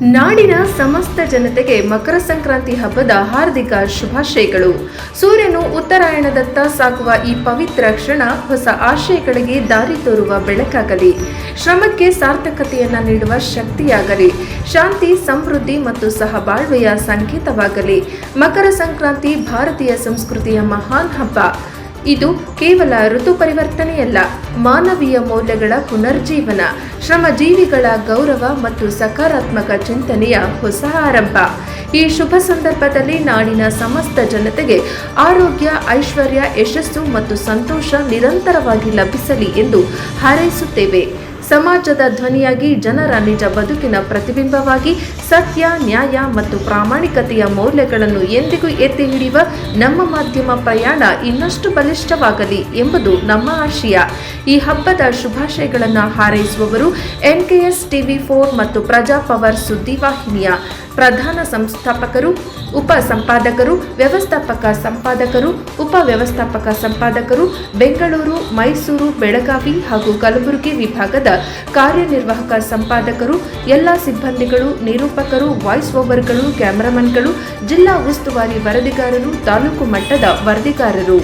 ನಾಡಿನ ಸಮಸ್ತ ಜನತೆಗೆ ಮಕರ ಸಂಕ್ರಾಂತಿ ಹಬ್ಬದ ಹಾರ್ದಿಕ ಶುಭಾಶಯಗಳು. ಸೂರ್ಯನು ಉತ್ತರಾಯಣದತ್ತ ಸಾಗುವ ಈ ಪವಿತ್ರ ಕ್ಷಣ ಹೊಸ ಆಶಯಗಳಿಗೆ ದಾರಿ ತೋರುವ ಬೆಳಕಾಗಲಿ, ಶ್ರಮಕ್ಕೆ ಸಾರ್ಥಕತೆಯನ್ನು ನೀಡುವ ಶಕ್ತಿಯಾಗಲಿ, ಶಾಂತಿ, ಸಮೃದ್ಧಿ ಮತ್ತು ಸಹಬಾಳ್ವೆಯ ಸಂಕೇತವಾಗಲಿ. ಮಕರ ಸಂಕ್ರಾಂತಿ ಭಾರತೀಯ ಸಂಸ್ಕೃತಿಯ ಮಹಾನ್ ಹಬ್ಬ. ಇದು ಕೇವಲ ಋತು ಪರಿವರ್ತನೆಯಲ್ಲ, ಮಾನವೀಯ ಮೌಲ್ಯಗಳ ಪುನರ್ಜೀವನ, ಶ್ರಮಜೀವಿಗಳ ಗೌರವ ಮತ್ತು ಸಕಾರಾತ್ಮಕ ಚಿಂತನೆಯ ಹೊಸ ಆರಂಭ. ಈ ಶುಭ ಸಂದರ್ಭದಲ್ಲಿ ನಾಡಿನ ಸಮಸ್ತ ಜನತೆಗೆ ಆರೋಗ್ಯ, ಐಶ್ವರ್ಯ, ಯಶಸ್ಸು ಮತ್ತು ಸಂತೋಷ ನಿರಂತರವಾಗಿ ಲಭಿಸಲಿ ಎಂದು ಹಾರೈಸುತ್ತೇವೆ. ಸಮಾಜದ ಧ್ವನಿಯಾಗಿ, ಜನರ ನಿಜ ಬದುಕಿನ ಪ್ರತಿಬಿಂಬವಾಗಿ, ಸತ್ಯ, ನ್ಯಾಯ ಮತ್ತು ಪ್ರಾಮಾಣಿಕತೆಯ ಮೌಲ್ಯಗಳನ್ನು ಎಂದಿಗೂ ಎತ್ತಿ ಹಿಡಿಯುವ ನಮ್ಮ ಮಾಧ್ಯಮ ಪ್ರಯಾಣ ಇನ್ನಷ್ಟು ಬಲಿಷ್ಠವಾಗಲಿ ಎಂಬುದು ನಮ್ಮ ಆಶಯ. ಈ ಹಬ್ಬದ ಶುಭಾಶಯಗಳನ್ನು ಹಾರೈಸುವವರು NKS TV4 ಮತ್ತು ಪ್ರಜಾ ಪವರ್ ಸುದ್ದಿವಾಹಿನಿಯ ಪ್ರಧಾನ ಸಂಸ್ಥಾಪಕರು, ಉಪ ಸಂಪಾದಕರು, ವ್ಯವಸ್ಥಾಪಕ ಸಂಪಾದಕರು, ಉಪ ವ್ಯವಸ್ಥಾಪಕ ಸಂಪಾದಕರು, ಬೆಂಗಳೂರು, ಮೈಸೂರು, ಬೆಳಗಾವಿ ಹಾಗೂ ಕಲಬುರಗಿ ವಿಭಾಗದ ಕಾರ್ಯನಿರ್ವಾಹಕ ಸಂಪಾದಕರು, ಎಲ್ಲ ಸಿಬ್ಬಂದಿಗಳು, ನಿರೂಪಕರು, ವಾಯ್ಸ್ ಓವರ್ಗಳು, ಕ್ಯಾಮರಾಮನ್ಗಳು, ಜಿಲ್ಲಾ ಉಸ್ತುವಾರಿ ವರದಿಗಾರರು, ತಾಲೂಕು ಮಟ್ಟದ ವರದಿಗಾರರು.